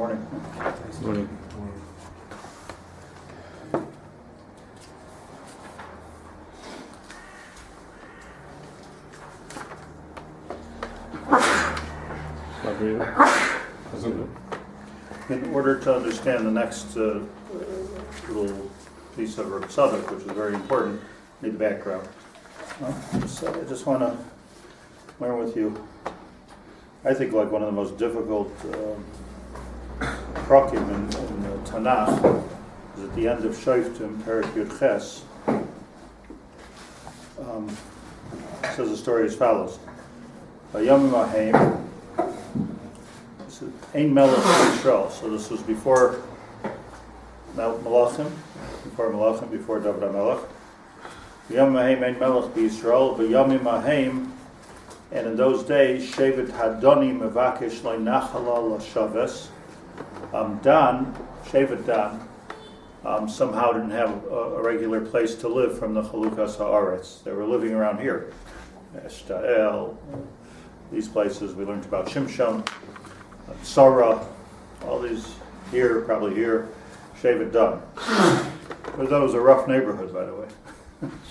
morning. Morning. In order to understand the next little piece of Rav Tadok, which is very important, need the background. So I just want to learn with you, I think like one of the most difficult prokim in the Tanakh is at the end of Shoftim, Perik Yud Ches. It says the story as follows. Vayomim Ahem, Ein Melech Yisrael. So this was before Malachim, before David HaMelech. V'yomim Ahem Ein Melech Yisrael, V'yomim Ahem, and in those days, Shevet Hadoni Mevakesh Le'nachala L'Shaves. Dan, Shevet Dan, somehow didn't have a regular place to live from the Chalukas Haaretz. They were living around here. Eshtael, these places we learned about Shimshon, Sarah, all these here, probably here, Sheivet Dan. But that was a rough neighborhood, by the way.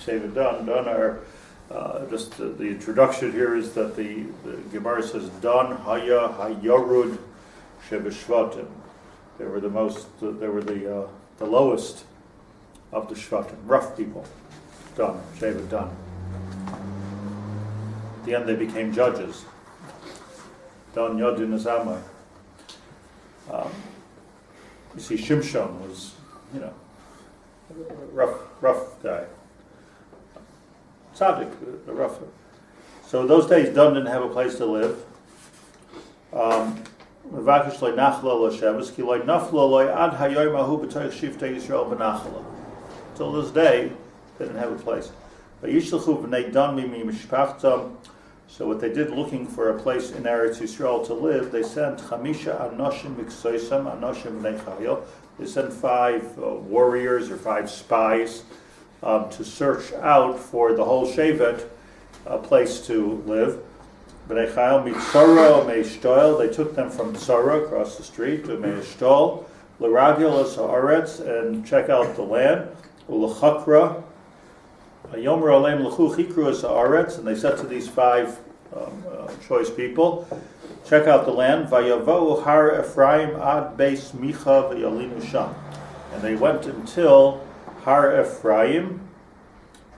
Sheivet Dan are, just the introduction here is that the Gemara says, Dan Haya Hayorud Sheveshvatim. They were the lowest of the Shvatim, rough people. Dan, Sheivet Dan. At the end they became judges. Dan Yodin Azamai. You see, Shimshon was, rough guy. Tzaddik, the rough. So in those days, Dan didn't have a place to live. Till this day, they didn't have a place. So what they did, looking for a place in Eretz Yisrael to live, they sent Chamisha Anoshim Miksoisam, Anoshim Bnei Chayil. They sent 5 warriors or 5 spies to search out for the whole Shevet a place to live. Bnei Chayil Mitzara Meishtoil. They took them from Tzara across the street to Meishtol, L'Ragil Haaretz, and check out the land. U'Lechakra. Yomer Aleim L'chu Chikru Haaretz, and they said to these 5 choice people, check out the land. Vayavo Har Ephraim ad Beis Micha v'Yalinu Sham, and they went until Har Ephraim,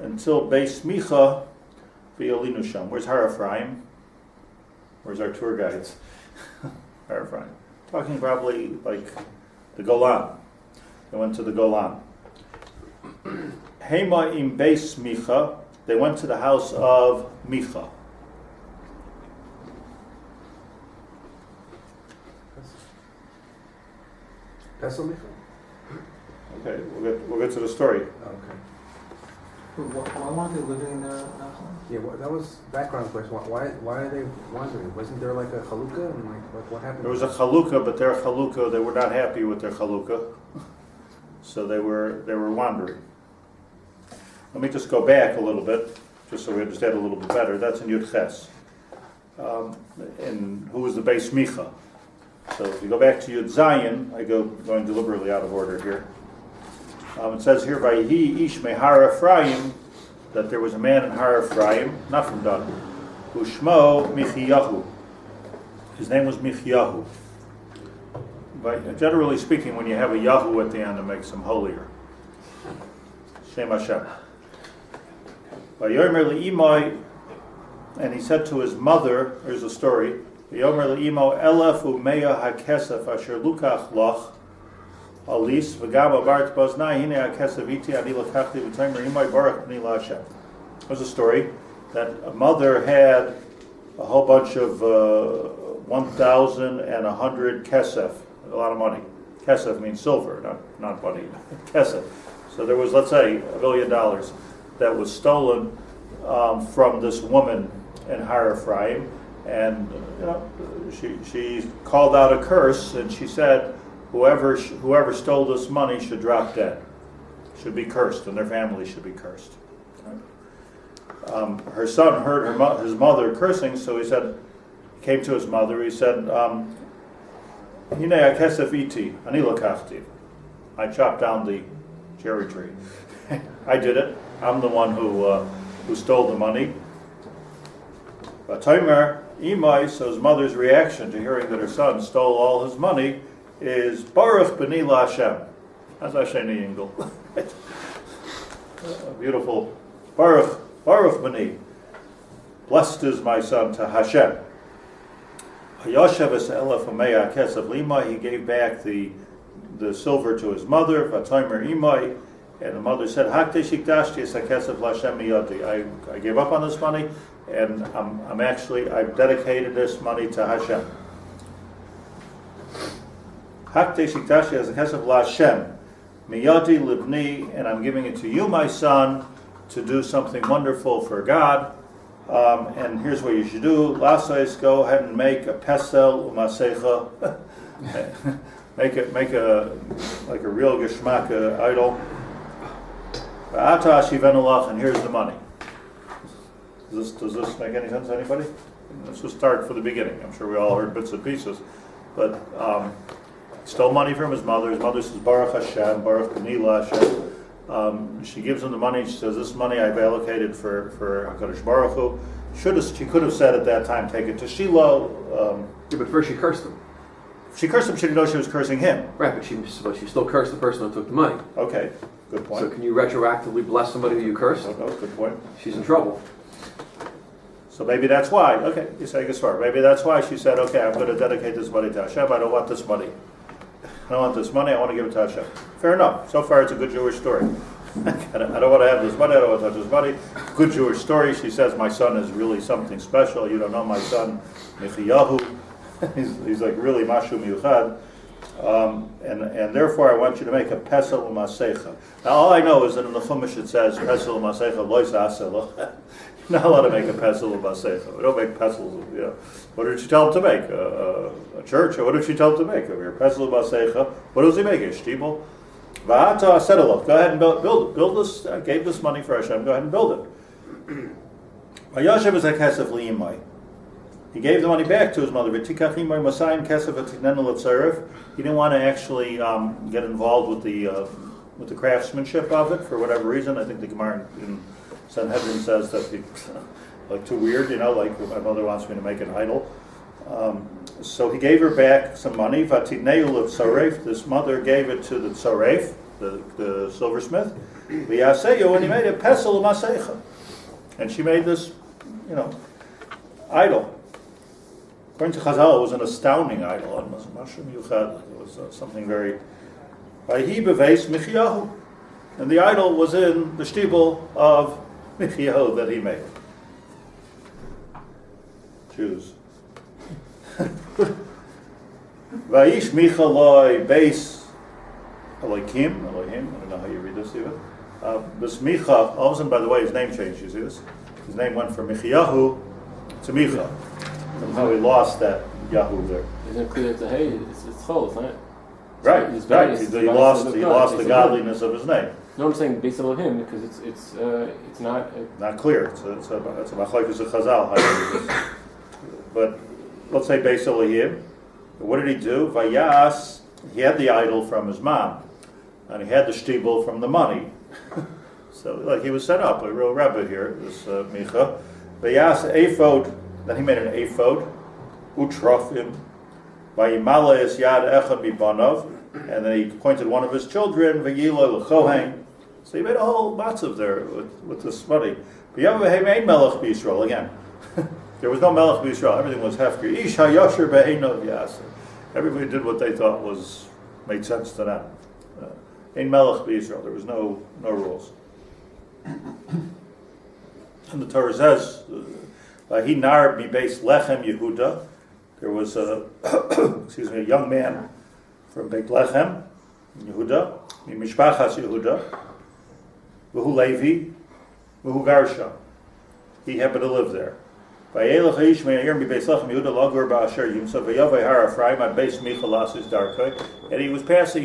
until Beis Micha v'Yalinu Sham. Where's Har Ephraim? Where's our tour guides? Har Ephraim. Talking probably like the Golan. They went to the Golan. Hema im Beis Micha, they went to the house of Micha. Pesel Micha? Okay, we'll get to the story. Okay. Why weren't they living in there now? Yeah, that was background question. Why are they wandering? Wasn't there like a chalukah? And like what happened? There was a chalukah, but their chalukah, they were not happy with their chalukah, so they were wandering. Let me just go back a little bit, just so we understand a little bit better. That's in Yud Ches. And who was the Beis Micha? So if you go back to Yud Zayin, going deliberately out of order here. It says here, Vayihi ish mehar Ephraim, that there was a man in Har Ephraim, not from Dan, Ushmo Michiyahu. His name was Michiyahu. But generally speaking, when you have a Yahu at the end, it makes him holier. Shem Hashem. Vayomer le'imoi, and he said to his mother, here's the story, Vayomer le'imo elef u'meya hakesef asher lukach loch alis v'gam abart boznai hine hakesef iti ani lakachti v'taymer imoi barak b'ni la'Hashem. There's a story that a mother had a whole bunch of 1,100 kesef, a lot of money. Kesef means silver, not money. Kesef. So there was, let's say, $1 billion that was stolen from this woman in Har Ephraim, and she called out a curse, and she said, whoever stole this money should drop dead, should be cursed, and their family should be cursed. Her son heard his mother cursing, so he came to his mother. He said, Hine hakesef iti, ani lakachti. I chopped down the cherry tree. I did it. I'm the one who stole the money. V'tomer imai, so his mother's reaction to hearing that her son stole all his money is Baruch b'ni LaHashem. That's Hashem Yingel. Beautiful. Baruch b'ni. Blessed is my son to Hashem. Hayoshev es elef u'meya kesef limai. He gave back the silver to his mother. V'tomer imai. And the mother said, Hakte shikdashti es hakesef LaHashem miyadi. I gave up on this money, and I've dedicated this money to Hashem. Hakte shikdashti es hakesef LaHashem miyadi libni, and I'm giving it to you, my son, to do something wonderful for God. And here's what you should do. Lasais, go ahead and make a pesel u'masecha. make a like a real geschmack idol. And here's the money. Does this make any sense to anybody? Let's just start from the beginning. I'm sure we all heard bits and pieces. But stole money from his mother. His mother says, Baruch Hashem, Baruch b'ni LaHashem. She gives him the money. She says, this money I've allocated for HaKadosh Baruch Hu. She could have said at that time, take it to Shiloh. But first she cursed him. She cursed him. She didn't know she was cursing him. Right, but she still cursed the person who took the money. Okay, good point. So can you retroactively bless somebody who you cursed? No, good point. She's in trouble. So maybe that's why. Okay, you're saying it's far. Maybe that's why she said, okay, I'm going to dedicate this money to Hashem. I don't want this money. I don't want this money. I want to give it to Hashem. Fair enough. So far, it's a good Jewish story. I don't want to have this money. I don't want to touch this money. Good Jewish story. She says, my son is really something special. You don't know my son, Micha. He's like really mashu miyuchad. And therefore, I want you to make a pesel u'masecha. Now, all I know is that in the Chumash it says, pesel u'masecha lois asela. You're not allowed to make a pesel u'masecha. We don't make pesels. You know. What did she tell him to make? A church? Or what did she tell him to make? A pesel u'masecha. What does he make? A shtibel? Va'ata asedelo. Go ahead and build it. Build this. I gave this money for Hashem. Go ahead and build it. Vayashev is hakesef li'imai. He gave the money back to his mother. He didn't want to actually get involved with the craftsmanship of it for whatever reason. I think the Gemara in Sanhedrin says that like too weird, like my mother wants me to make an idol. So he gave her back some money. This mother gave it to the tzaref, the silversmith. And he made a pesel u'masecha, and she made this, idol. According to Chazal, it was an astounding idol. It was something very. And the idol was in the shtibel of Micha that he made. Jews. Vayish Micha loy beis Elohim. I don't know how you read this even. This Micha, all of a sudden, by the way, his name changed. You see this? His name went from Michiyahu to Micha. Somehow he lost that Yahoo there. Isn't it clear to hey, it's Chol, isn't it? Right. He lost the godliness of his name. No, I'm saying based on him because it's not Not clear. It's a machlokes of Chazal. But let's say Beis Elohim. What did he do? Vayas. He had the idol from his mom, and he had the shtibel from the money. So, like he was set up, a real rebbe here, this Micha. Vayas ephod. Then he made an ephod, utrofim, vayimala es yad echad mibanov, and then he appointed one of his children, v'yilo l'chohen. So he made a whole matzav there with this money. V'yavahem ein melech b'Yisrael again. There was no melech b'Yisrael. Everything was hefker. Ish hayosher be'eino v'yaser. Everybody did what they thought made sense to them. Ein melech b'Yisrael. There was no rules. And the Torah says. He nar mi beis Lechem Yehuda. There was a young man from Beit Lechem, Yehuda, mi mishpachas Yehuda, v'hu Levi, v'hu Garsha. He happened to live there. Vayelech ha'ish me'ayir mi beis Lechem Yehuda lagor ba'asher yimsa v'yavei har Ephraim ad beis Micha lasis darkei. And he was passing.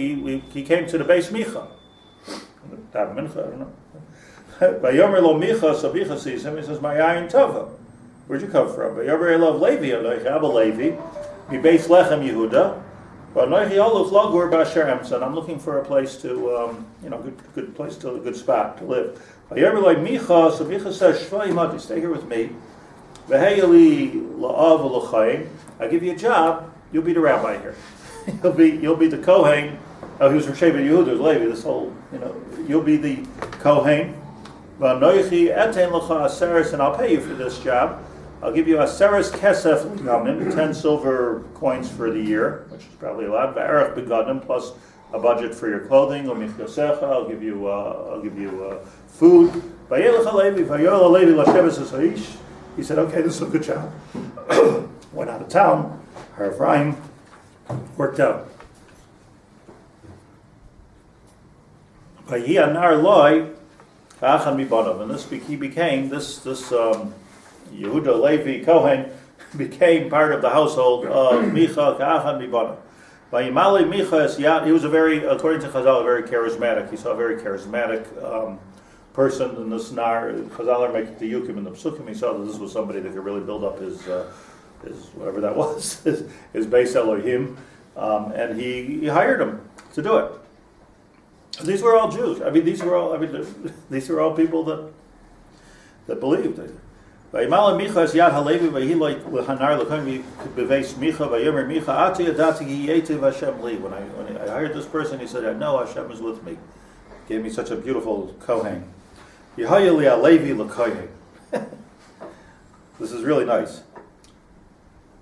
He came to the beis Micha. Dav Mincha, I don't know. Vayomer lo Micha, so Micha sees him. He says, "My ayin tova." Where'd you come from? Vayomer lo Levi, Abba Levi, mi beis Lechem Yehuda, But noichi oluch lagur b'asher emsa, I'm looking for a place to, good place to, a good spot to live. Vayomer lo Micha, so Micha says, Shva imati, stay here with me. V'heyeli la'av v'l'chayim, I give you a job, you'll be the rabbi here. You'll be the Kohen. Oh, he was from Shevet Yehuda, Levi. This whole, you'll be the Kohen. V'anoichi eten l'cha aseres, and I'll pay you for this job. I'll give you aseres kesef l'gamim, 10 silver coins for the year, which is probably a lot. V'erech begadim, plus a budget for your clothing. U'michyosecha, I'll give you food. V'yelech Levi, v'yol Levi l'sheves ha'ish. He said, okay, this is a good job. Went out of town. Har Ephraim worked out. And he became this Yehuda Levi Kohen became part of the household of Micha Ka'achan Mibanav. Vayimali Micha es Yad. He was according to Chazal, a very charismatic. He saw a very charismatic person in this Nar. Chazal are making the Yukim and the Psukim. He saw that this was somebody that could really build up his whatever that was, his Beis Elohim, and he hired him to do it. These were all Jews. These were all people that believed. Vayimal Micha es Yad Halevi vayiloi l'hanar l'kohen beveis Micha vayomer Micha ati adati yetiv Hashem li. When I hired this person, he said, I know Hashem is with me. Gave me such a beautiful Kohen. Yehayeli Alevi l'kohen. This is really nice.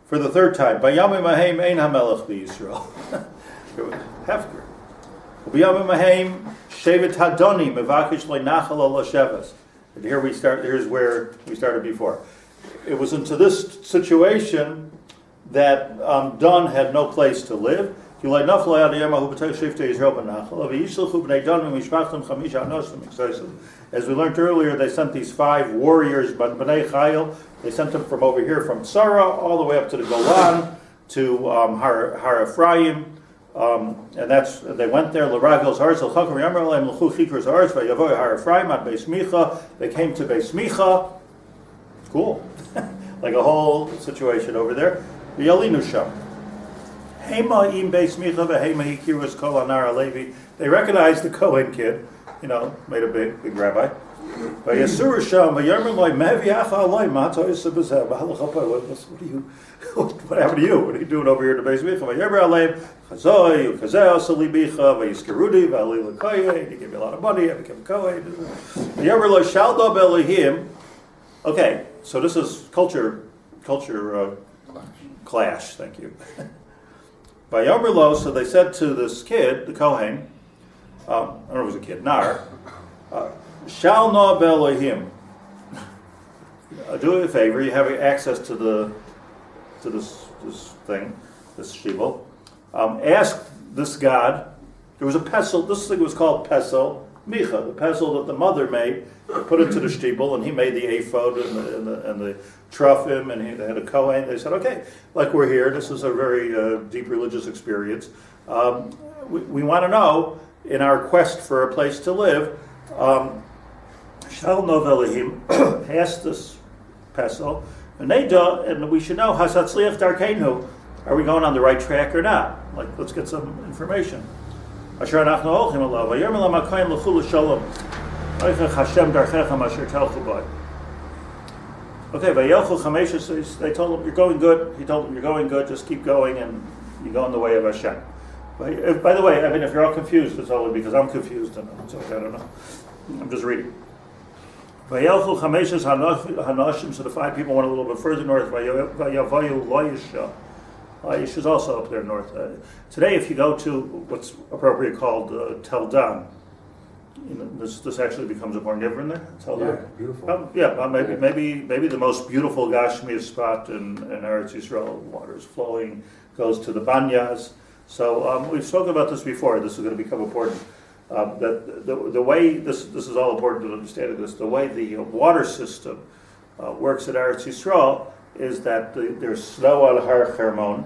For the third time, Bayamim Mahem Ein HaMelech B'Yisrael. Hefker. Bayamim Mahem Shevet Hadoni Mevakish Le'Nachal L'Sheves. And here's where we started before. It was into this situation that Dan had no place to live. As we learned earlier, they sent these 5 warriors, Bnei Chayil. They sent them from over here, from Tzara, all the way up to the Golan, to Har Ephraim, and they went there. They came to Beis Micha. Cool, like a whole situation over there. Yalinu Sham. Hema im Beis Micha v'Hema hikirus kol anar Levi. They recognized the Kohen kid, made a big rabbi. What happened to you? What are you doing over here in the Beis Micha? He gave me a lot of money. I became a Kohen. Okay, so this is culture clash. Thank you. So they said to this kid, the Kohen, I don't know if it was a kid, Nar, Shal na Elohim. Do me a favor. You have access to this thing, this shibul. Ask this God. There was a pesel. This thing was called Pesel. Micha, the pesel that the mother made, put into the shtibel, and he made the ephod and the truffim, and they had a kohen. They said, okay, like we're here. This is a very deep religious experience. We want to know, in our quest for a place to live, Shal Nov Elohim, ask this pesel, and we should know, Hasatzliach Darkeinu, are we going on the right track or not? Like, let's get some information. Asher anachnu holchim alav, vayomer lam hakohen l'chu l'shalom, oichech Hashem darchechem asher telchu b'ay. Okay, vayelchu chameshes, they told him, you're going good. He told them, you're going good, just keep going, and you go in the way of Hashem. By the way, if you're all confused, it's only because I'm confused, and it's okay, I don't know. I'm just reading. Vayelchu chameshes hanashim, so the 5 people went a little bit further north, vayavayu loyisha. Yish is also up there north. Today, if you go to what's appropriately called Tel Dan, this actually becomes a born giver in there. Tel Dan. Yeah, beautiful. Maybe the most beautiful Gashmi spot in Eretz Yisrael. Water is flowing, goes to the Banyas. So we've spoken about this before. This is going to become important. That the way this is all important to understand this. The way the water system works at Eretz Yisrael is that there's snow on Har Hermon.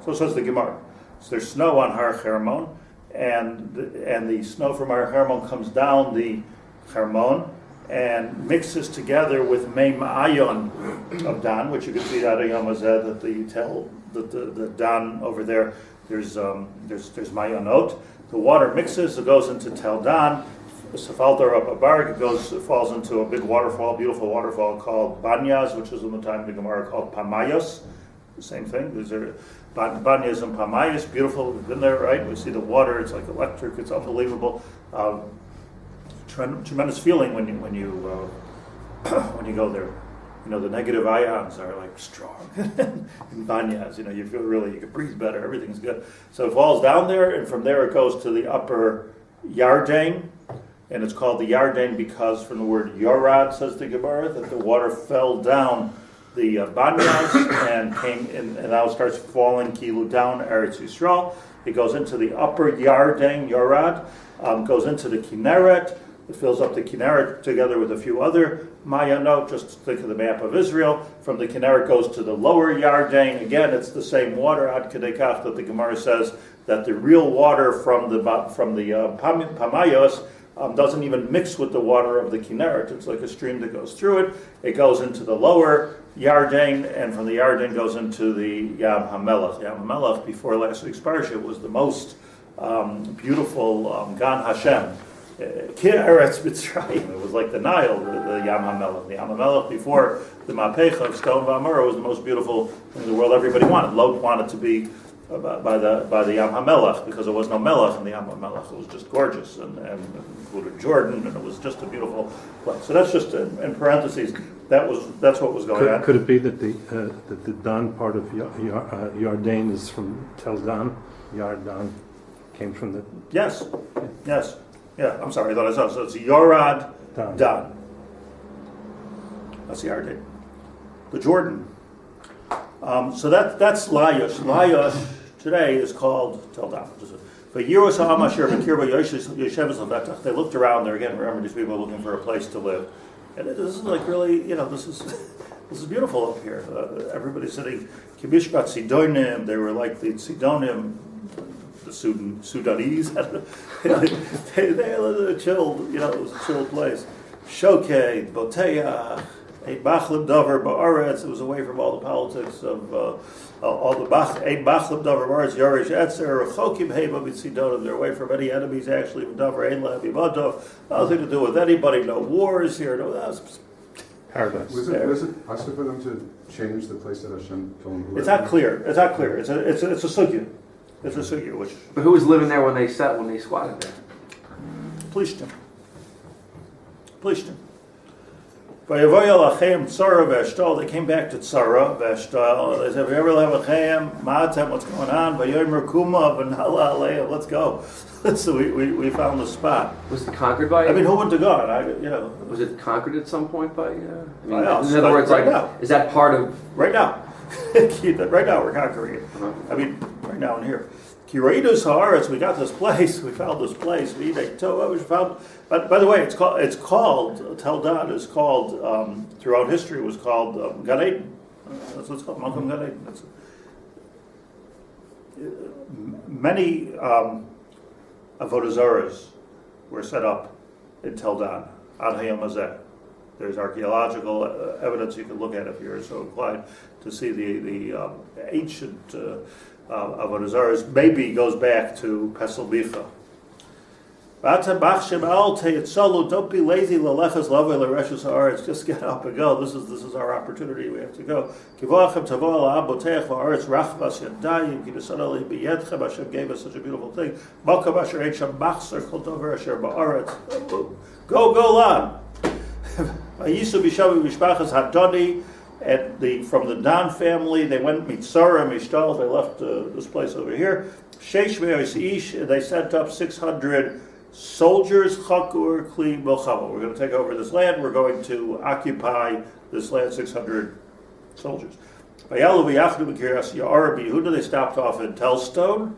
So says the Gemara. So there's snow on Har Hermon, and the snow from Har Hermon comes down the Hermon and mixes together with Mei Ma'ayon of Dan, which you can see that in Yom Hazeh, that the Dan over there there's Mayanot. The water mixes, it goes into Tel Dan. Sefalter up a barg, it falls into a big waterfall, beautiful waterfall called Banyas, which is in the time of the Gemara called Pamayas. The same thing. These are Banyas and Pamayas, beautiful. We've been there, right? We see the water. It's like electric. It's unbelievable. Tremendous feeling when you when you go there. You know, the negative ions are like strong in Banyas. You know, you feel really, you can breathe better. Everything's good. So it falls down there, and from there it goes to the upper Yarden. And it's called the Yarden because from the word Yorad, says the Gemara, that the water fell down the Banyas and came in, and now starts falling kilu down Eretz Yisrael. It goes into the upper Yarden, Yorad, goes into the Kinneret. It fills up the Kinneret together with a few other Mayanot. Just think of the map of Israel. From the Kinneret goes to the lower Yarden. Again, it's the same water, Ad Kedei Kach, that the Gemara says that the real water from the Pamayos doesn't even mix with the water of the Kinneret. It's like a stream that goes through it. It goes into the lower Yarden, and from the Yarden goes into the Yam HaMelech. Yam HaMelech, before last week's parsha, was the most beautiful Gan Hashem. Ki Eretz Mitzrayim. It was like the Nile, the Yam HaMelech. The Yam HaMelech before the Mapecha of Stone V'Amora was the most beautiful thing in the world everybody wanted. Lot wanted to be by the Yam HaMelech because there was no Melech in the Yam HaMelech. It was just gorgeous and included Jordan, and it was just a beautiful place. So that's just in parentheses. That's what was going on. Could it be that the Dan part of Yarden is from Tel Dan? Yardan came from the Yes. Yeah, I'm sorry, I thought I saw. So it's Yorad Dan. That's the Yarden. The Jordan. So that's Layosh. Layosh today is called Tel Dan. But they looked around there again. Remember, these people are looking for a place to live, and this is like really, this is beautiful up here. Everybody's sitting. Kibishbat Sidonim. They were like the Sidonim, the Sudanese. they chilled. It was a chilled place. Shokeh, Boteya. Eight bachlim davar ba'aretz. It was away from all the politics of all the eight bachlim davar ba'aretz. Yorish etzer chokim heba b'tzidonim. They're away from any enemies. Actually, davar ein le'abimado. Nothing to do with anybody. No wars here. No. That's paradise. Was it possible for them to change the place that Hashem told them to live? It's not clear. It's a sugya. It's a sugya. Which. But who was living there when they squatted there? Plishtim. They came back to Tzara, Veshtal. They said, what's going on? Let's go. So we found the spot. Was it conquered by? I mean, who wouldn't have gone? Was it conquered at some point by? By us. In other words, right now. Is that part of? Right now. Right now we're conquering it. Uh-huh. I mean, right now and here. Kireidos Haaretz, we got this place. We found this place. We found. But by the way, it's called Tel Dan is called throughout history. It was called Gan Eden. That's what it's called. Malkum Gan Eden. Many avodah zaras were set up in Tel Dan. Ad Hayom Hazeh. There's archaeological evidence you can look at if you're so inclined to see the ancient avodah zaras. Maybe goes back to Pesel Micha. Don't be lazy. Just get up and go. This is our opportunity. We have to go. Hashem gave us such a beautiful thing. Go, lad. From the Dan family, they went Mitzara, Mishtal. They left this place over here. They sent up 600 soldiers. Chakur Kli Milchama. We're going to take over this land. We're going to occupy this land. 600 soldiers. Yehuda, they stopped off in Telstone.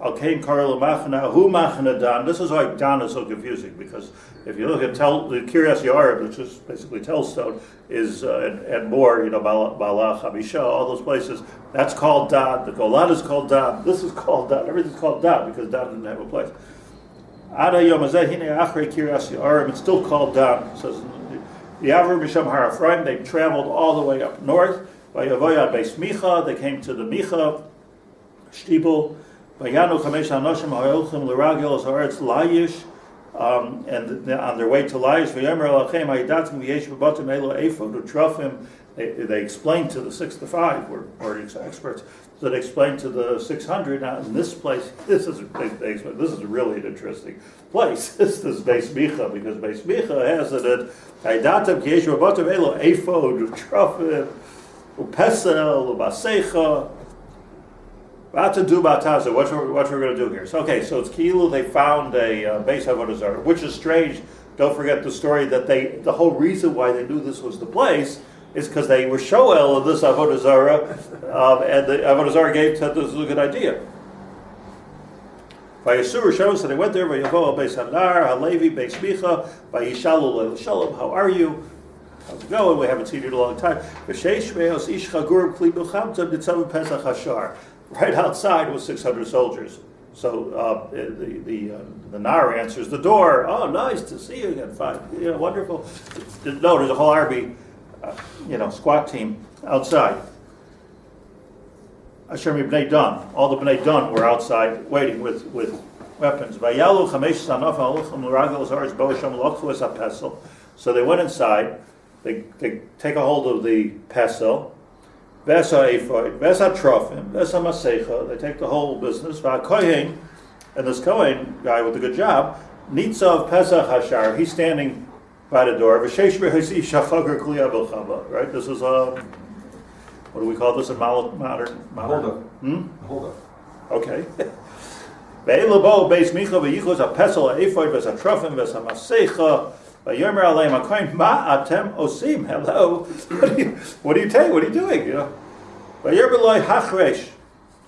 Al-Kain Karla Machana, Hu Machana Dan. This is why Dan is so confusing, because if you look at the Kiryas Yearim, which is basically Telstone, is and more, Bala, Chamisha, all those places, that's called Dan. The Golan is called Dan. This is called Dan. Everything's called Dan because Dan didn't have a place. Ada Yom Hazeh Hine Achrei Kiryas Yearim. It's still called Dan. It says the Avram Misham Har Ephraim. They traveled all the way up north. By Yavoyad Beis Micha, they came to the Micha. Shtibel, Vayanu Chamesh Anoshim Ha'olchim L'Ragel Haaretz Layish, and on their way to Layish, V'yomer Elachem Ha'idatim V'yesh V'batim Elo Ephod U'Trofim. They explained to the 6 to 5, we're experts, so they explained to the 600. Now in this place, this is really an interesting place. This is Beis Micha, because Beis Micha has it at Ha'idatim V'yesh V'batim Elo Ephod U'Trofim Pesel U'Basecha. What we're going to do here. So it's Kilu. They found a base Avodah Zarah, which is strange. Don't forget the story that the whole reason why they knew this was the place is because they were shoel of this Avodah Zarah, and the Avodah Zarah said this was a good idea. Vayasur shows, so they went there. Vayavo Beis Hadar, Halevi Beis Micha, Vayishalu Leil Shalom. How are you? How's it going? We haven't seen you in a long time. V'sheish me'os ish chagurim kli milchamta b'tzav Pesach Hashar. Right outside was 600 soldiers. So the Nar answers the door. Oh, nice to see you again. Fine, wonderful. No, there's a whole army, squad team outside. Asher Bnei Dan. All the Bnei Dan were outside waiting with weapons. Vayalu chamesh sanof haluchim l'ragel zaretz bo'asham l'okhu es ha'pesel. So they went inside. They take a hold of the pesel. Vesa Ephod, Vesa Trofim, Vesa Masecha, they take the whole business. Va'kohen, and this Kohen guy with a good job, Nitzav Pesach Hashar, he's standing by the door. V'sheish b'hasi shachagar kli avilchava, right? This is what do we call this in modern? Hold up. Okay. Ve'elabo beis micha v'yichos ha'pesel ha'ephod Vesa Trofim, Vesa Masecha, V'yomer aleim HaKohen, ma atem osim. Hello. What do you take? What are you doing? V'yomer loy hachresh.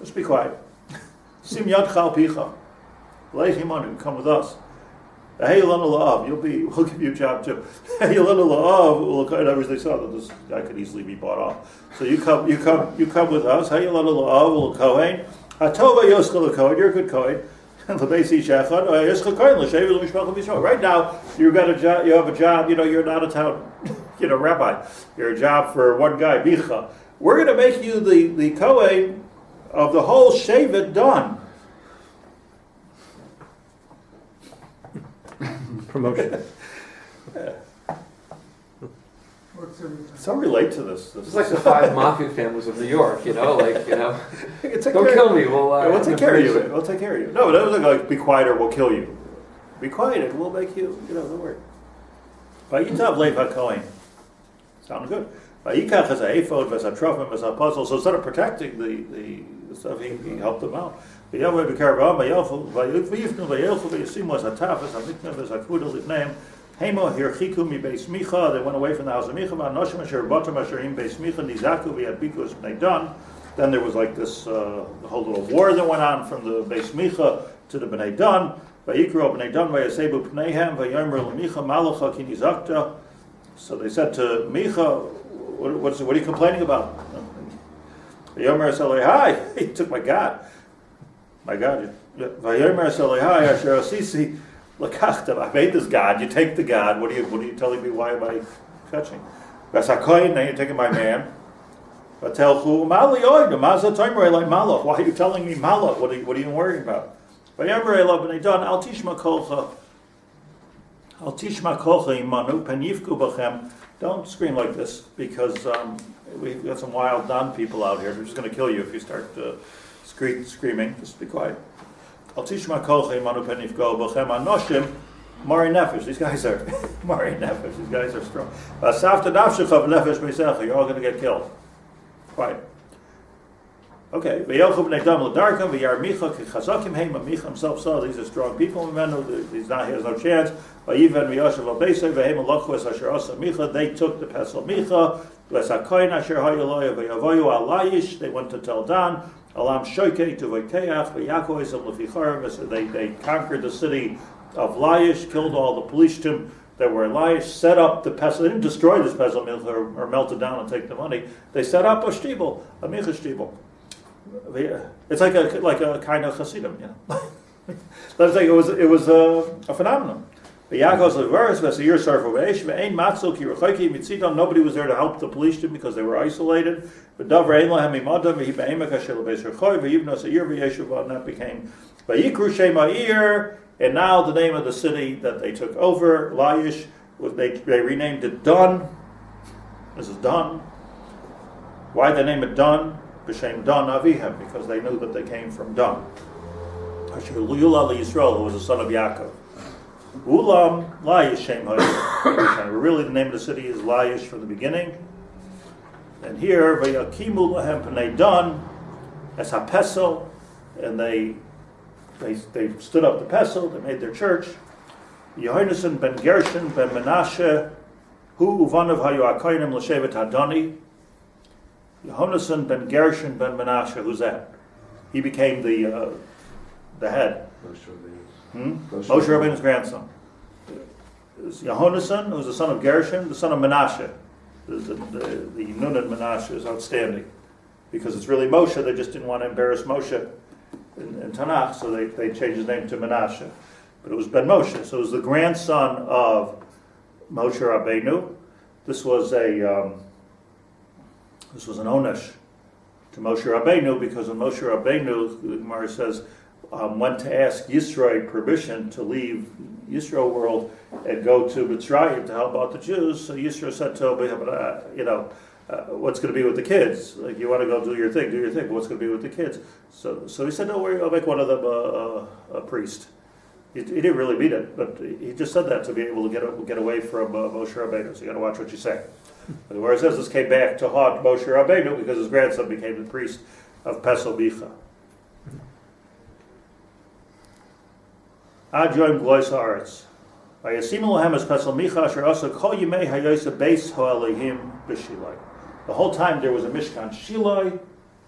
Just be quiet. Sim yad chal picha. Leit himanu. Come with us. Hey yelanu la'av. We'll give you a job too. Hey yelanu la'av. In other words, they saw that this guy could easily be bought off. So you come with us. Hey yelanu la'av. L'kohen. Hatova yoschel l'kohen. You're a good Kohen. Right now, you have a job. You're not a town, rabbi. You're a job for one guy, Micha. We're going to make you the Kohen of the whole Sheivet Dan. Promotion. Some relate to this. It's like the 5 mafia families of New York, Don't kill me. We'll take care of you. We'll take care of you. No, but it was like, be quiet or we'll kill you. Be quiet and we'll make you, don't worry. Vayitav Lev HaKohen. Sounds good. Vayikach has a ephod, has a trofim, has a puzzle. So instead of protecting the stuff, he helped them out. Vayavay b'karavam, vayifnu, vayelchu, vayasimu, has a taf, has a miknev, has a kudel, his name. Hema hirchiku mi Beis Micha. They went away from the house of Micha. V'anoshim asher batam asherim Beis Micha nizaku v'yadbiku es bnei Dan. Then there was like this whole little war that went on from the Beis Micha to the Bnei Dan. Vayikro bnei Dan vayasebu pneihem vayomer l'Micha malacha ki nizakta. So they said to Micha, what are you complaining about? Vayomer salei, he took my God. Vayomer salei asher asisi. I made this God. You take the God. What are you telling me? Why am I fetching? Now you're taking my man. Why are you telling me malach? What are you worrying about? Don't scream like this, because we've got some wild Don people out here. They're just going to kill you if you start screaming. Just be quiet. These guys are Mari Nefesh. These guys are strong. You're all going to get killed. Quiet. Okay. Micha himself saw these are strong people. He has no chance. They took the Pesel Micha. They went to tell Dan. They conquered the city of Laish, killed all the Pelishtim that were in Laish, set up the Pesel. They didn't destroy this Pesel Micha or melt it down and take the money. They set up a shtibel, a Micha shtibel. It's like a kind of Hasidim, Let's say it was a phenomenon. Nobody was there to help the police because they were isolated. And that became and now the name of the city that they took over, Laish, they renamed it Dan. This is Dan. Why they name it Dan? B'Shem Dan Avihem, because they knew that they came from Dan. Asher Yula Yisrael, who was the son of Yaakov. Ulam Laish Shem Hayim. Really, the name of the city is Laish from the beginning. And here, Vayakimu Lahem Pnei Dan, as HaPesel, and they stood up the Pesel, they made their church. Yehonasan ben Gershon ben Menashe, hu uvanav hayu akoinim l'shevet hadani. Yehonasan ben Gershon ben Menashe, who's that? He became the head. Moshe Rabbeinu's grandson. Yehonasan, who's the son of Gershon, the son of Menashe. The Nun in Menashe is outstanding because it's really Moshe. They just didn't want to embarrass Moshe in Tanakh, so they changed his name to Menashe. But it was Ben Moshe, so it was the grandson of Moshe Rabbeinu. This was an onesh to Moshe Rabbeinu, because when Moshe Rabbeinu, the Gemara says, went to ask Yisro permission to leave Yisro world and go to Mitzrayim to help out the Jews, so Yisro said to him, what's going to be with the kids? Like, you want to go do your thing, but what's going to be with the kids? So he said, don't worry, I'll make one of them a priest. He didn't really mean it, but he just said that to be able to get away from Moshe Rabbeinu. So you got to watch what you say. But where it says this came back to haunt Moshe Rabbeinu because his grandson became the priest of Pesel Micha. Adjoim Glois Haaretz. Vayasim Lahem as Pesel Micha asher asa kol yimei hayosa beis ho'elehim b'Shilai. The whole time there was a Mishkan Shilai,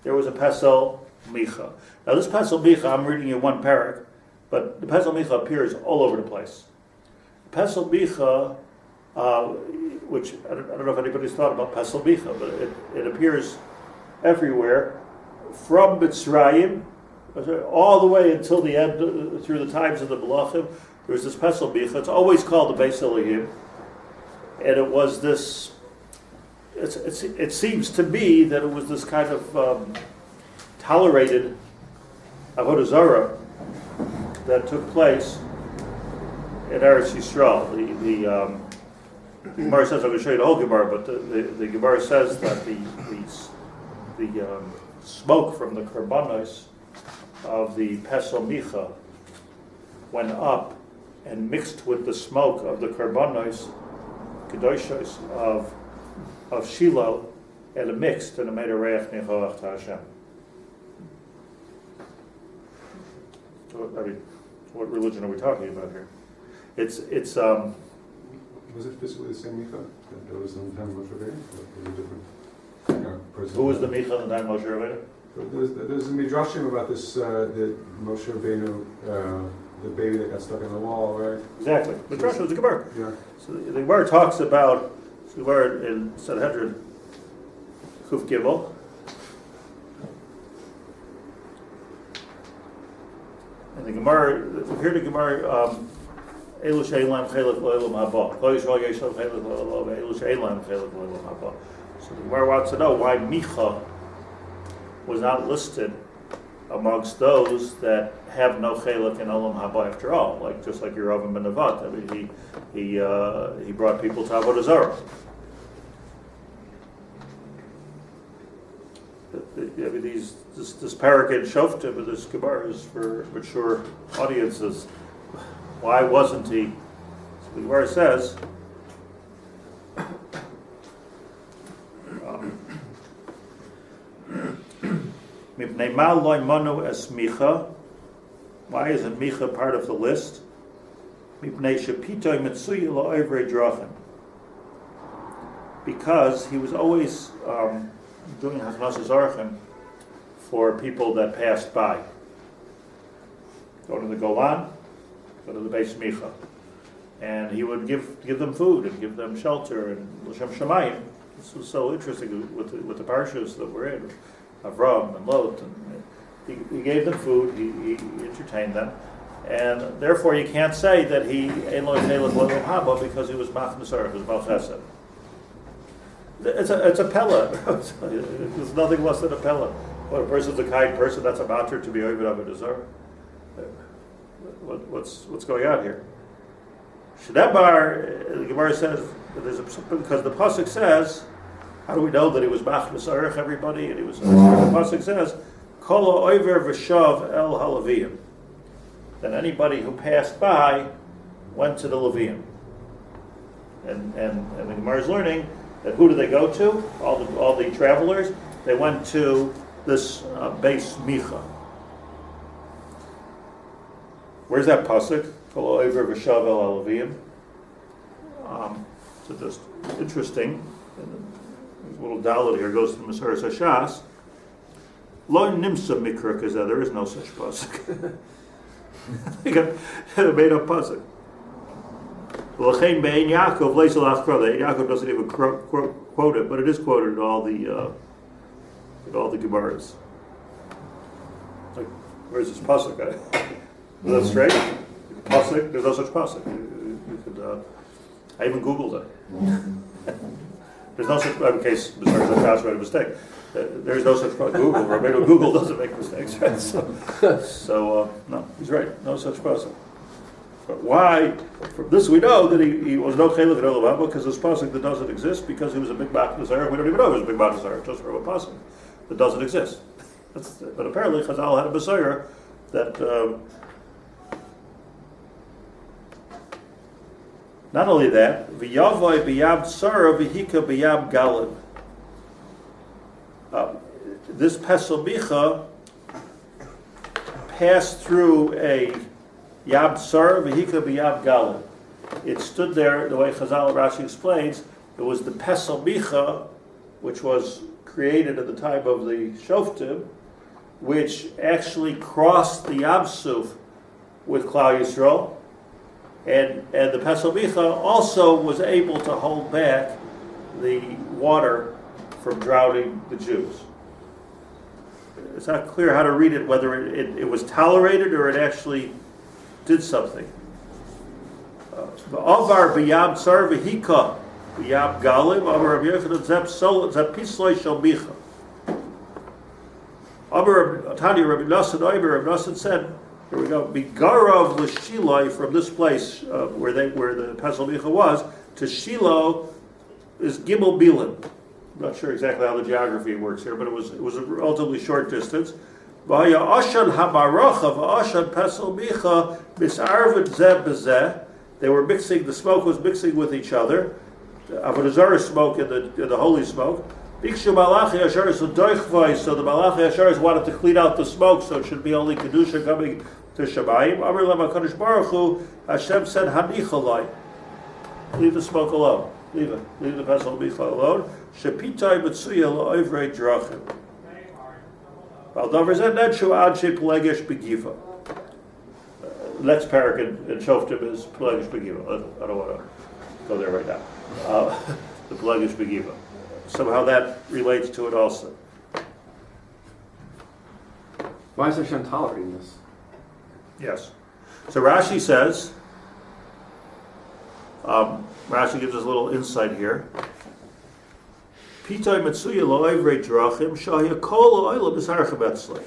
there was a Pesel Micha. Now this Pesel Micha, I'm reading you one parak, but the Pesel Micha appears all over the place. Pesel Micha, which I don't know if anybody's thought about Pesel Micha, but it appears everywhere, from Mitzrayim all the way until the end, through the times of the Malachim. There was this Pesel Micha. It's always called the Beis Elohim, and it was this. It seems to me that it was this kind of tolerated avodah zarah that took place in Eretz Yisrael. The Gemara says, I'm going to show you the whole Gemara, but the Gemara says that the smoke from the karbanos of the Pesel Micha went up and mixed with the smoke of the karbanos, kedoshos of Shiloh, and it mixed and it made a reach nichoach to Hashem. What religion are we talking about here? It's Was it physically the same Micha that was in the time of Moshe Rabbeinu? Or was it different person? Who was the Micha in the time of Moshe Rabbeinu? There's a midrashim about this, the Moshe Rabbeinu, the baby that got stuck in the wall, right? Exactly. Midrash was the Gemara. Yeah. So the Gemara talks about, the Gemara in Sanhedrin, Kuf Gimel. And the Gemara, here the Gemara, Elu she'elam chelek lo'elam haba. Lo yishol yeshol chelek lo'elam, Elu she'elam chelek lo'elam haba. So the Gemara wants to know why Micha was not listed amongst those that have no chelek in olam haba after all, just like Yeravim ben Nevat. I mean, he brought people to avodah zarah. I mean, this parak in Shoftim and this Gemara is for mature audiences. Why wasn't he? So the Gemara says, why isn't Micha part of the list? Because he was always doing Hasmas Zarchim for people that passed by. Go to the Golan, go to the Beis Micha. And he would give them food and give them shelter and L'Shem Shamayim. This was so interesting with the parshas that we're in, Avram and Lot. And he gave them food, he entertained them. And therefore you can't say that he ein lo chelek l'olam haba because he was machnas arich, he was malchesed. It's a pella. It's nothing less than a pella. When a person's a kind person, that's a matter to be oived of a deserve. What's going on here? Shnebar, the Gemara says, because the pasuk says, how do we know that he was machnas arich, everybody? And he was. The pasuk says, kol ha'oiver v'shav el halaviyim. That anybody who passed by went to the Levium. And the Gemara is learning that who do they go to? All the travelers. They went to this base Micha. Where's that pasuk? Kol ha'over v'shav el halaviyim. So just interesting. A little dalit here goes to Maseres Hashas. Lo nimsa mikra kazeh. There is no such pasuk. They got a made up pasuk. L'chein be'ein Yaakov leisel achkra. Yaakov doesn't even quote it, but it is quoted in all the Gemaras. Like, where's this pasuk? Is that straight? Pasuk? There's no such pasuk. You could. I even Googled it. There's no such. In case Mr. Zakash made a mistake. There's no such Google. Google doesn't make mistakes, right? So no, he's right. No such pasuk. But why? From this we know that he was no chelek in olam haba because this pasuk that doesn't exist because he was a big machnas arich. We don't even know he was a big machnas arich just from a pasuk that doesn't exist. But apparently Chazal had a b'sayer that. Not only that, v'yavoi b'yab tzara v'hika b'yab galib. This Pesel Micha passed through a Yab Tsar V'hika B'Yab Galib. It stood there, the way Chazal Rashi explains, it was the Pesel Micha, which was created at the time of the Shoftim, which actually crossed the Yam Suf with Klal Yisrael, and the Pesel Micha also was able to hold back the water from drowning the Jews. It's not clear how to read it, whether it was tolerated or it actually did something. Avar b'yab tsar v'hika b'yab galib avar Rabbi Yochanan zep pisloi shel Micha. Avar Tani Rabbi Nassan said, here we go, Bigarav l'Shilai, from this place where the Pesel Micha was to Shiloh is Gimel Bilim. I'm not sure exactly how the geography works here, but it was a relatively short distance. They were mixing, the smoke was mixing with each other. Avodah Zarah smoke and the holy smoke. So the Malachi Asharis wanted to clean out the smoke, so it should be only Kedusha coming to Shamayim. Amar Lam HaKadosh Baruch Hu, Hashem said, Hanichalai. Leave the smoke alone. Leave the Pesel Micha alone. Shepitai Mitsuya La'ovrei Drachim. Next parak in Shoftim is Pelegish Begiva. I don't want to go there right now. The Pelegish Begiva. Somehow that relates to it also. Why is Hashem tolerating this? Yes. So Rashi says, Rashi gives us a little insight here. Pitay Mitsuya Lo'evrei Drachim Shahya Kol O'Olam B'Sarcha Betzlei.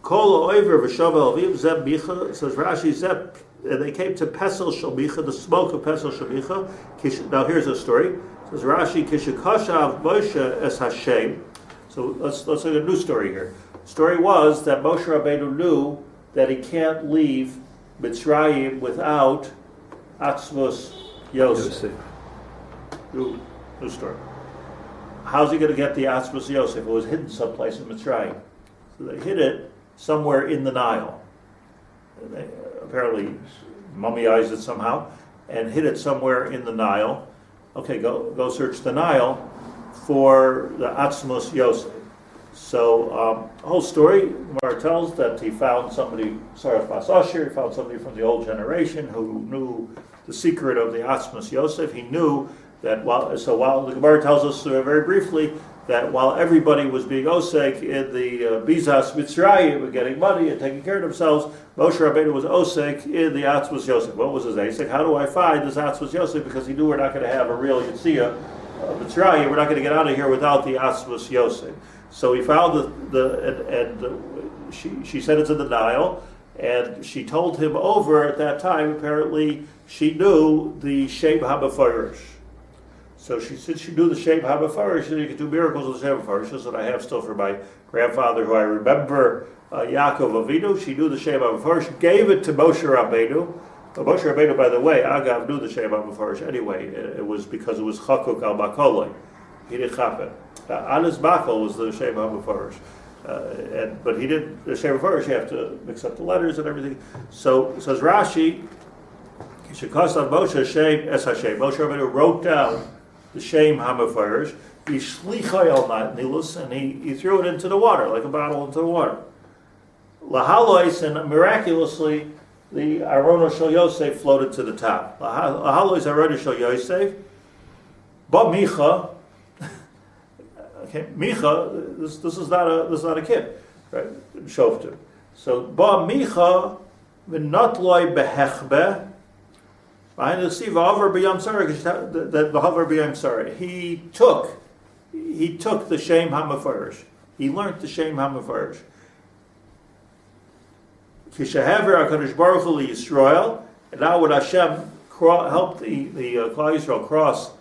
Kol O'Over V'Shav Elvim Zeb Micha, says Rashi, Zeb, and they came to Pesel Shel Micha, the smoke of Pesel Shel Micha. Now here's a story. It says Rashi, Kishakashav Moshe Es Hashem. So let's look at a new story here. The story was that Moshe Rabbeinu knew that he can't leave Mitzrayim without Atzmos Yosef. New story. How's he going to get the Atzmos Yosef? It was hidden someplace in Mitzrayim. So they hid it somewhere in the Nile. And they apparently mummified it somehow and hid it somewhere in the Nile. Okay, go search the Nile for the Atzmos Yosef. So the whole story, Gemara tells that he found somebody, Sarach Bas Asher, he found somebody from the old generation who knew the secret of the Atzmos Yosef. He knew that while the Gemara tells us very briefly that while everybody was being osek in the Bizas Mitzrayim, getting money and taking care of themselves, Moshe Rabbeinu was osek in the Atzvus Yosef. What was his asek? How do I find this Atzvus Yosef? Because he knew we're not going to have a real Yitzhak Mitzrayim. We're not going to get out of here without the Atzvus Yosef. So he found she said it's in the Nile, and she told him over at that time. Apparently, she knew the Shem HaMefarish. So since she knew the Shem HaMefarish, you could do miracles with the Shem HaMefarish. That's what I have still for my grandfather, who I remember, Yaakov Avinu. She knew the Shem HaMefarish, gave it to Moshe Rabbeinu. Moshe Rabbeinu, by the way, Agav knew the Shem HaMefarish anyway. It was because it was Chakuk al Bakolei. He didn't chapen. On his bakel was the Shem HaMefarish. But he did the Shem HaMefarish. You have to mix up the letters and everything. So says Rashi, Shekos on Moshe Shem Es Hashem. Moshe Rabbeinu wrote down the Shem HaMefarish, he shlicha el nilus, and he threw it into the water, like a bottle into the water. Lahalois, and miraculously, the Arono Shel Yosef floated to the top. Lahalois Arono Shel Yosef, but Micha, okay, Micha, this is not a kid, right? Shoftim. So ba Micha v'notloi behechbe. Behind the sea, Haber b'yam sarah, the Haber b'yam sarah. He took the Shem HaMefarish. He learned the Shem HaMefarish. Kishahaver HaKadosh Baruch Hu Yisrael, and now when Hashem helped the Klal Yisrael cross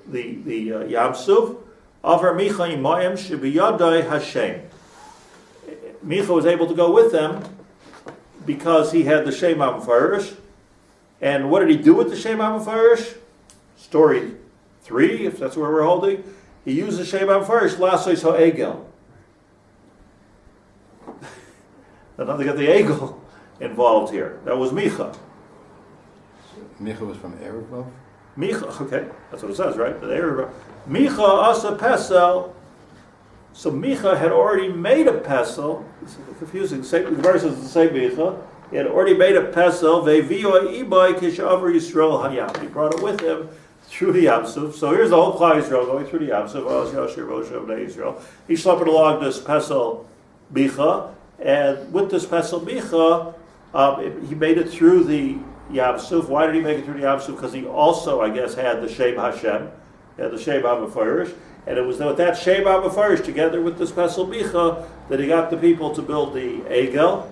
the Yam Suf, Avar Micha imayim shebiyadai Hashem. Micha was able to go with them because he had the Shem HaMefarish. And what did he do with the Shem HaMefarish? Story 3, if that's where we're holding. He used the Shem HaMefarish, Lasois HaEgel. Now they got the Egel involved here. That was Micha. Micha was from Erev? Micha, okay, that's what it says, right? The Erev. Micha asa Pesel. So Micha had already made a Pesel. It's confusing. The verse is the same Micha. He had already made a Pesel. He brought it with him through the Yam Suf. So here's the whole Klal Yisrael going through the Yam Suf. He's schlepping along this Pesel Micha, and with this Pesel Micha, he made it through the Yam Suf. Why did he make it through the Yam Suf? Because he also, I guess, had the Shem Hashem, had the Shem HaMefarish, and it was with that Shem HaMefarish together with this Pesel Micha that he got the people to build the Egel.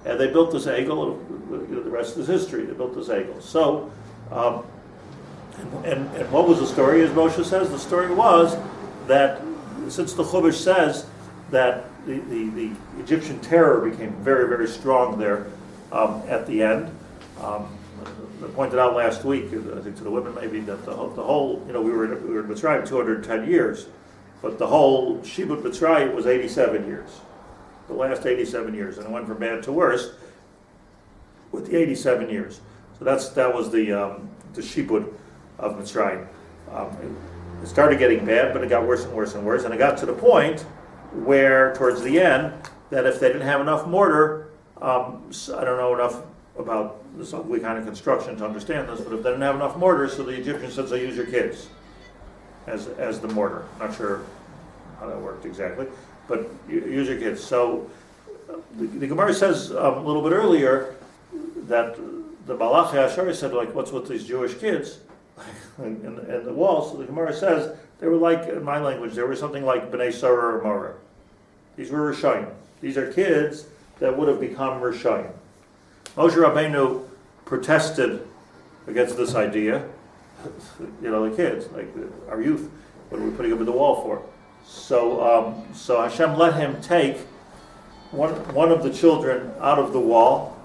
And they built this Egel, the rest is history. They built this Egel. So, and what was the story, as Moshe says? The story was that since the Chumash says that the Egyptian terror became very, very strong there at the end. I pointed out last week, I think to the women maybe, that the whole, we were in Mitzrayim 210 years, but the whole Shibud Mitzrayim was 87 years. The last 87 years, and it went from bad to worse with the 87 years. So that was the shibud of Mitzrayim. It started getting bad, but it got worse and worse and worse, and it got to the point where, towards the end, that if they didn't have enough mortar, I don't know enough about this ugly kind of construction to understand this, but if they didn't have enough mortar, so the Egyptians said, so use your kids as the mortar. Not sure how that worked exactly. But use your kids. So the Gemara says a little bit earlier that the Balach HaShari said, like, what's with these Jewish kids in the walls? So the Gemara says they were like, in my language, they were something like Bnei Sarah or Mara. These were Rishayim. These are kids that would have become Rishayim. Moshe Rabbeinu protested against this idea. The kids, like our youth, what are we putting up in the wall for? So Hashem let him take one of the children out of the wall,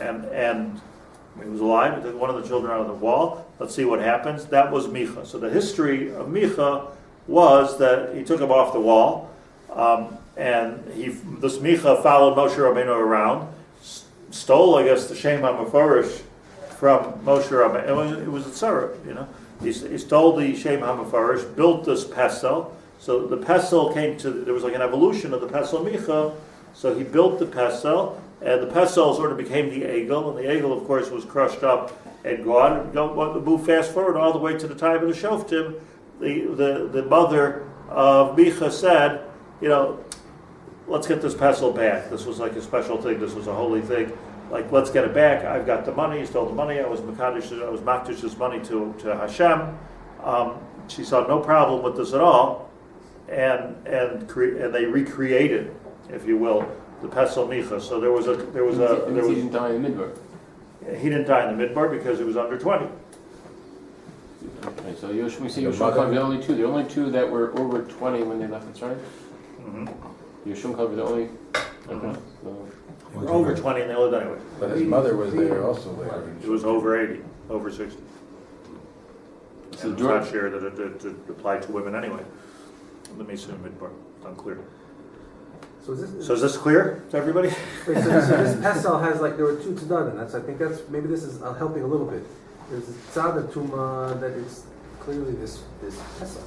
and he was alive. He took one of the children out of the wall. Let's see what happens. That was Micha. So the history of Micha was that he took him off the wall, and this Micha followed Moshe Rabbeinu around, stole, I guess, the Shem HaMefarish from Moshe Rabbeinu. It was a tzara, He stole the Shem HaMefarish, built this Pesel. So the Pesel there was like an evolution of the Pesel Micha. So he built the Pesel, and the Pesel sort of became the Egel, and the Egel, of course, was crushed up and gone. Don't want to move fast forward all the way to the time of the Shoftim, the mother of Micha said, let's get this Pesel back. This was like a special thing. This was a holy thing. Like, let's get it back. I've got the money. He stole the money. I was makdish this money to Hashem. She saw no problem with this at all, and they recreated, if you will, the Pesel Micha. So there was He didn't die in the midbar. He didn't die in the midbar because he was under 20. Okay, so we see Yoshua covered the only two. The only two that were over 20 when they left. That's right. Mm-hmm. Yoshua covered the only. Mm-hmm. Okay. So, They were over 20 and they lived anyway. But his mother was there also later. It was over 80, over 60. So And it's not sure that it applied to women anyway. Let me see midbar. It's unclear. So is So is this clear to everybody? wait, so this Pesel has there were two tzedadim. I think maybe this is helping a little bit. There's a tzad tuma that is clearly this Pesel.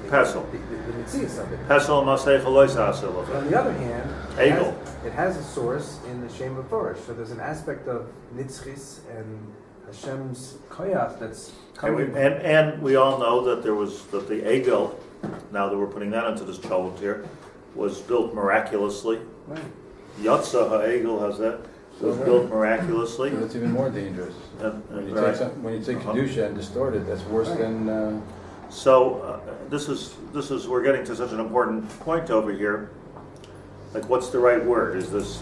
Pesel. The mitzvahs of it. Pesel masei chalois But hasil. on the other hand, Egel. it has a source in the Shem Beforish. So there's an aspect of nitzchis and Hashem's koyach that's coming. And we all know that the Egel, now that we're putting that into this cholent here, was built miraculously. Right. Yotza ha'Egel has that. Was built miraculously. That's even more dangerous. When you Right. take kedusha and distort it, that's worse than. So this is we're getting to such an important point over here. Like, what's the right word? Is this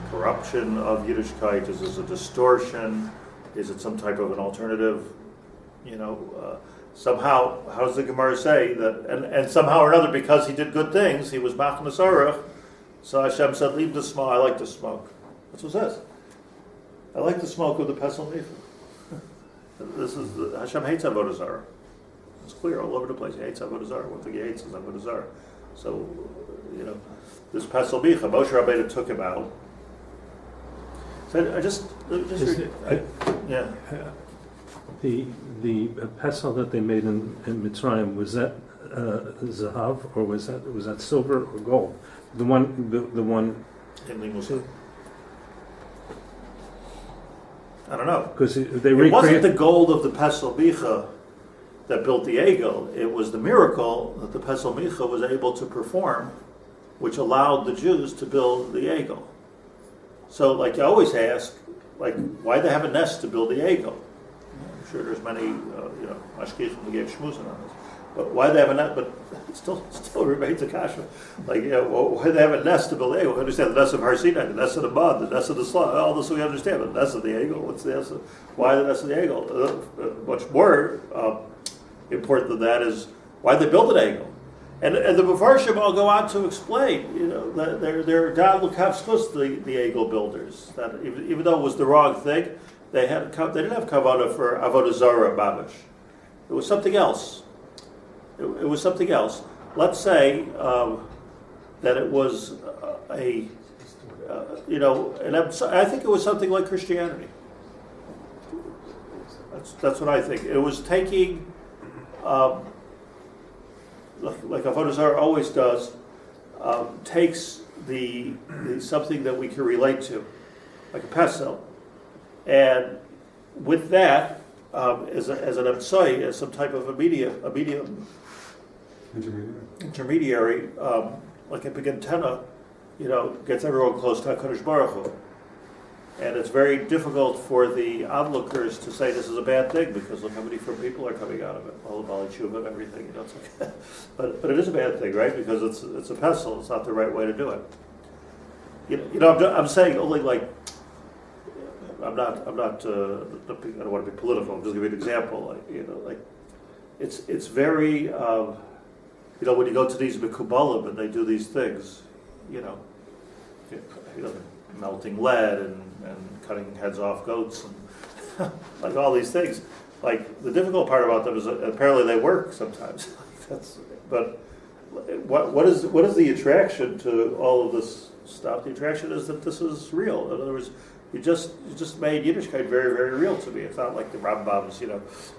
corruption of Yiddishkeit? Is this a distortion? Is it some type of an alternative? Somehow, how does the Gemara say that? And somehow or another, because he did good things, he was machnas aruch. So Hashem said, "Leave the smoke. I like the smoke." That's what it says. I like the smoke of the Pesel Micha. Hashem hates avodah zarah. It's clear all over the place. He hates avodah zarah. One thing he hates is avodah zarah. So, this Pesel Micha, Moshe Rabbeinu took him out. So yeah. The pesel that they made in Mitzrayim, was that zahav or was that silver or gold? The one. I don't know. Because It wasn't the gold of the Pesel Micha that built the Egel. It was the miracle that the Pesel Micha was able to perform, which allowed the Jews to build the Egel. So, like you always ask, why they have a nest to build the Egel? I'm sure there's many, mashkichim who gave shmuzin on this. But why they have a nest? But it still remains a kasha. Why they have a nest to build the Egel? We understand the nest of Har Sinai, the nest of the mud, the nest of the slot. All this we understand. But the nest of the Egel, what's the nest? Why the nest of the Egel? Much more important than that is why they built an Egel. And the Mefarshim all go on to explain, that they're God L'Kavskos, the Egel builders. That even though it was the wrong thing, they didn't have kavanah for avodah zarah mamish. It was something else. It was something else. Let's say that it was I think it was something like Christianity. That's what I think. It was taking. Like avodah zarah always does, takes the something that we can relate to, like a pesel, and with that as an emtsai, as some type of a medium intermediary, like a big antenna, gets everyone close to HaKadosh Baruch Hu. And it's very difficult for the onlookers to say this is a bad thing because look how many different people are coming out of it, all the Bali Tshuva and everything. It's like, but it is a bad thing, right? Because it's a pesel. It's not the right way to do it. I'm saying only I'm not. I don't want to be political. I'm just giving you an example. It's very. When you go to these mekubalim and they do these things, melting lead and cutting heads off goats and like all these things. Like the difficult part about them is that apparently they work sometimes. But what is the attraction to all of this stuff? The attraction is that this is real. In other words, you just made Yiddishkeit very, very real to me. It's not like the Rambam's,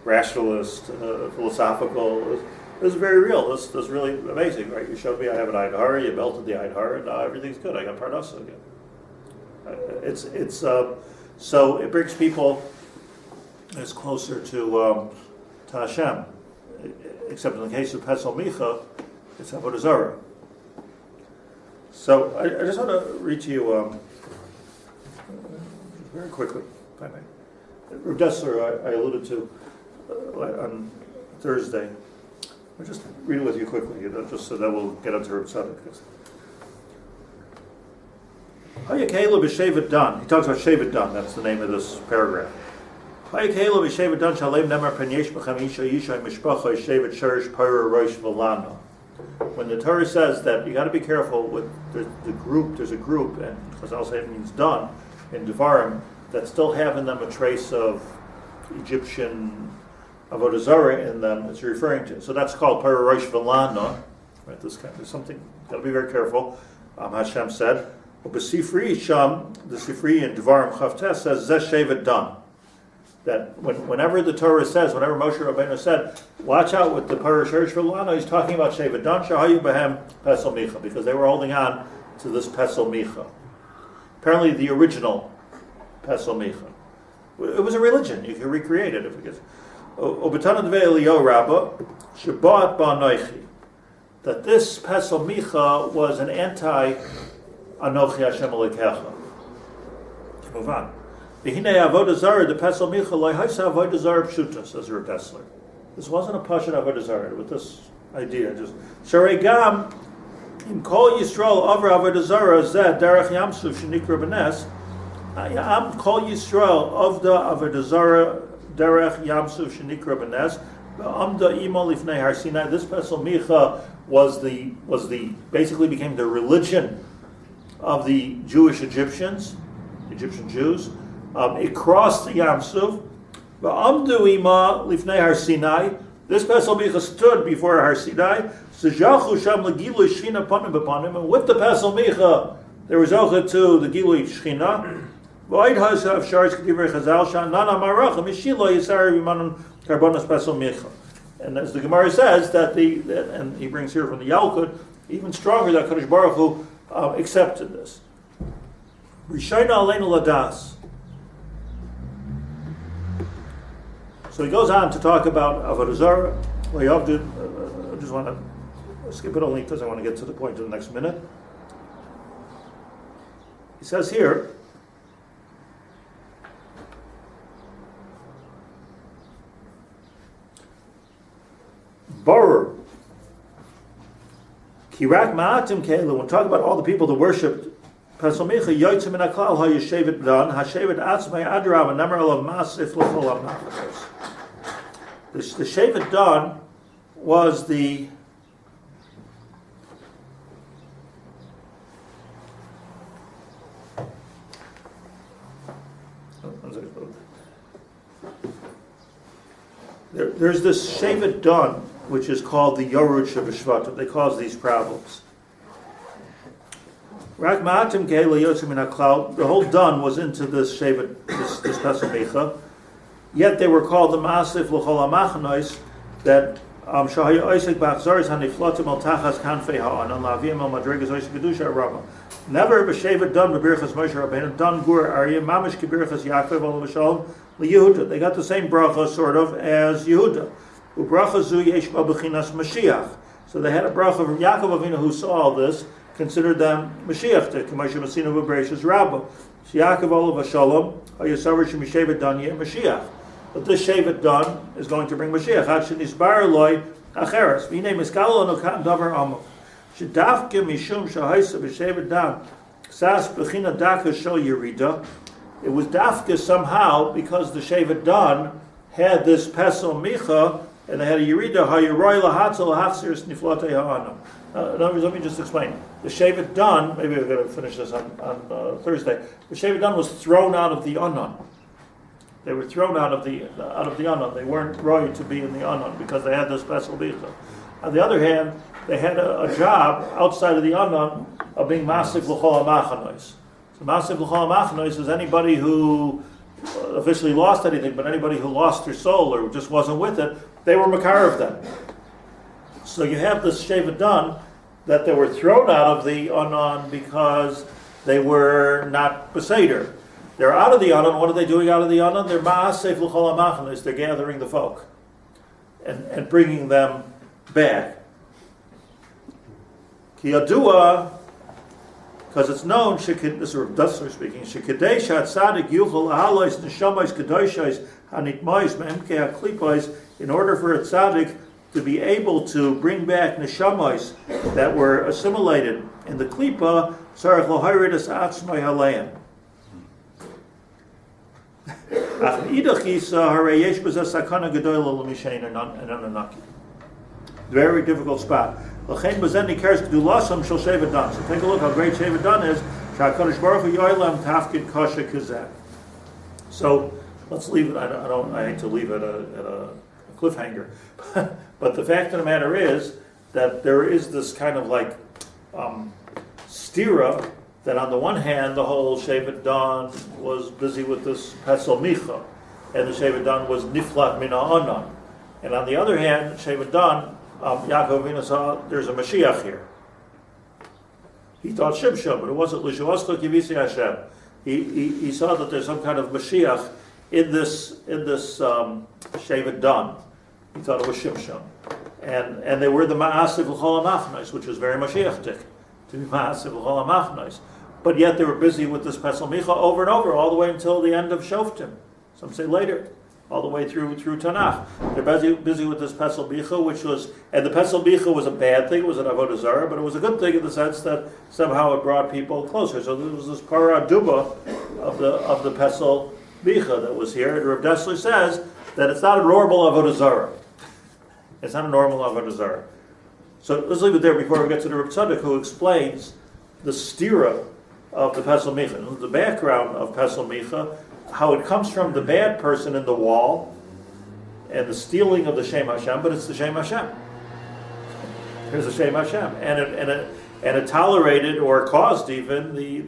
rationalist, philosophical. It was very real. This is really amazing, right? You showed me I have an Ein Hara, you melted the Ein Hara, and now everything's good. I got Parnasa again. So it brings people as closer to Hashem. except in the case of Pesel Micha, it's Avodah Zarah. So I just want to read to you very quickly, if I may. Rav Dessler, I alluded to on Thursday. I'll just read it with you quickly, just so that we'll get onto Rav Tadok. Sheivet Dan. He talks about Sheivet Dan. That's the name of this paragraph. When the Torah says that you got to be careful with the group, there's a group, and Chazal say it means done in Devarim that still have in them a trace of Egyptian Avodah Zarah in them. It's referring to. So that's called Parah Rosh V'Lana. Right, this kind of something. Got to be very careful. Hashem said. The Sifri in Devarim Chavtes says Zeh Sheivet Dan. That whenever the Torah says, whenever Moshe Rabbeinu said, watch out with the Parah Rosh V'Lana, he's talking about Sheivet Dan Shahayu Behem Pesel Micha, because they were holding on to this Pesel Micha. Apparently, the original Pesel Micha. It was a religion. You can recreate it if it gets. Obetana Dvei Eliyahu Rabbah Shabbat Ba'Noichi. That this Pesel Micha was an anti Anochi Hashem Elokecha. Move on. V'hinei Avodah Zarah, the Pesel Micha, lo haisa Avodah Zarah Pshuta, says Rav Dessler. This wasn't a Pashat Avodah Zarah, with this idea. Just Sharei Gam, in Kol Yisrael, Avra Avodah Zarah, Zeh, Derech Yamsuf, Shenikra Benes, Am Kol Yisrael, of the Avodah Zarah, Derech Yamsuf, Shenikra Benes, Amda Imo Lifnei Har Sinai. This Pesel Micha was the basically became the religion of the Jewish Egyptian Jews. It crossed the Yam Suf. Amdu Ima Lifnei Har Sinai. This Pesel Micha stood before Har Sinai. Sejachu Sham Legilu Shchina Panim B'Panim. And with the Pesel Micha, there was Ocha to the Gilui Shchina. V'Oid Hasav Shars K'divrei Chazal Shan Nana Marachim Ishilo Yisari V'Manon Karbonas Pesel Micha. And as the Gemara says, and he brings here from the Yalkut, even stronger that Kadosh Baruch Hu accepted this. Rishayna Aleinu Ladas. So he goes on to talk about Avodah Zarah. I just want to skip it only because I want to get to the point in the next minute. He says here, Borur, Kirak Ma'atim Keilu, when we talk about all the people that worshipped Pesel Micha, Yoytzim Min HaKlal HaYeshevet Dan, HaShevet Atzmei Adrav, Nemer Olav Masif L'chol HaNafashos. The Sheivet Dan was the there's this Sheivet Dan, which is called the Yorud Shebeshvatim. They cause these problems. The whole Dan was into this Sheivet, this Pesel Micha. Yet they were called the Masif L'chol HaMachanois, that Shahayu Oisek B'achzoris HaNiflotim Al Tachas Kanfei Ha'anon La'avim Al Madrigas Oisek Kedusha Rama. Never b'Sheivet Dan b'Birchas Moshe Rabbeinu Dan Gur Aryeh Mamish K'Birchas Yaakov Olav Shalom LeYehuda. They got the same bracha sort of as Yehuda. U'bracha zu yesh ba b'chinas Mashiach. So they had a bracha from Yaakov Avinu who saw all this, considered them Mashiach. K'Moshe Masinu b'Bereishis Rabbah. Yaakov Olav Shalom HaYasavar Shemisheivet Dan Yeh Mashiach. But this Sheivet Dan is going to bring Mashiach. Ad shenisbar loy acheres. V'hinei miskalo anokan davar amo. Shedafke mishum shahaisa b'Sheivet Dan sas b'china daka shel yerida. It was dafke somehow because the Sheivet Dan had this Pesel Micha and they had a yerida hayeroy lahatzel lahachziris niflotei ha'anam. In other words, let me just explain. The Sheivet Dan, maybe we're going to finish this on Thursday. The Sheivet Dan was thrown out of the Anan. They were thrown out of the Anan. They weren't right to be in the Anan because they had this Pesel Micha. On the other hand, they had a job outside of the Anan of being Masif L'chol HaMachanois. So Masif L'chol HaMachanois is anybody who officially lost anything, but anybody who lost their soul or just wasn't with it, they were Makar of them. So you have this Sheivet Dan that they were thrown out of the Anan because they were not Beseder. They're out of the Anan. What are they doing out of the Anan? They're Ma'asef L'chol HaMachanois. They're gathering the folk and bringing them back. Ki yadua, because it's known, this is Rav Dessler speaking, shekidei shatzadik yuchol ahalois neshamois kedoshos hanitmois me'emkei haklipos, in order for a tzaddik to be able to bring back neshamois that were assimilated in the klipa, tzarich loharid es atzmai haleim. Ach idach yisa harei yesh b'zeh sakana gedola l'mishein and ananaki. Very difficult spot. L'chein b'zeh nikares gedulasam shel Sheivet Dan. So take a look how great Sheivet Dan is. Sha'akadosh Baruch Hu yoylem tafkid kasha kizeh. So let's leave it. I hate to leave it at a cliffhanger, but the fact of the matter is that there is this kind of like stira that on the one hand the whole Sheivet Dan was busy with this Pesel Micha, and the Sheivet Dan was niflat mina anan, and on the other hand Sheivet Dan, Yaakov Avinu saw there's a Mashiach here. He thought Shimshon, but it wasn't Lishuasko Kivisi Hashem. He saw that there's some kind of Mashiach in this Sheivet Dan. He thought it was Shimshon, and they were the Ma'asiv L'chol HaMachnos, which was very Mashiach-tic, to be Ma'asiv L'chol HaMachnos. But yet they were busy with this Pesel Micha over and over, all the way until the end of Shoftim. Some say later, all the way through Tanakh. They're busy with this Pesel Micha, which was, and the Pesel Micha was a bad thing, it was an Avodah Zarah, but it was a good thing in the sense that somehow it brought people closer. So there was this Parah Duba of the Pesel Micha that was here, and Rav Dessler says that it's not a normal Avodah Zarah. It's not a normal Avodah Zarah. So let's leave it there before we get to the Rav Tadok, who explains the stira of the Pesel Micha, the background of Pesel Micha, how it comes from the bad person in the wall and the stealing of the Shem Hashem, but it's the Shem Hashem. There's the Shem Hashem, and it tolerated or caused even the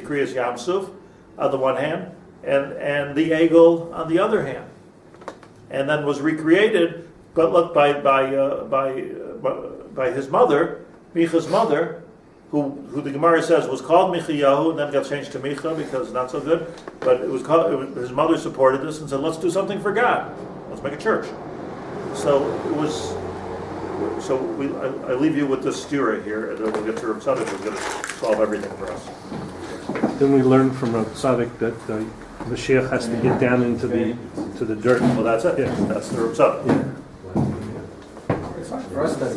Kriyas Yamsuf on the one hand, and the Egel on the other hand, and then was recreated, but look by his mother, Micha's mother, who the Gemara says was called Michayahu and then got changed to Micha because it's not so good. But his mother supported this and said, let's do something for God. Let's make a church. So I leave you with this stira here, and then we'll get to Rav Tadok, who's going to solve everything for us. Then we learn from Rav Tadok that Mashiach has to get down into the dirt. Well, that's it. Yeah. That's the Rav Tadok. Yeah. For us, that's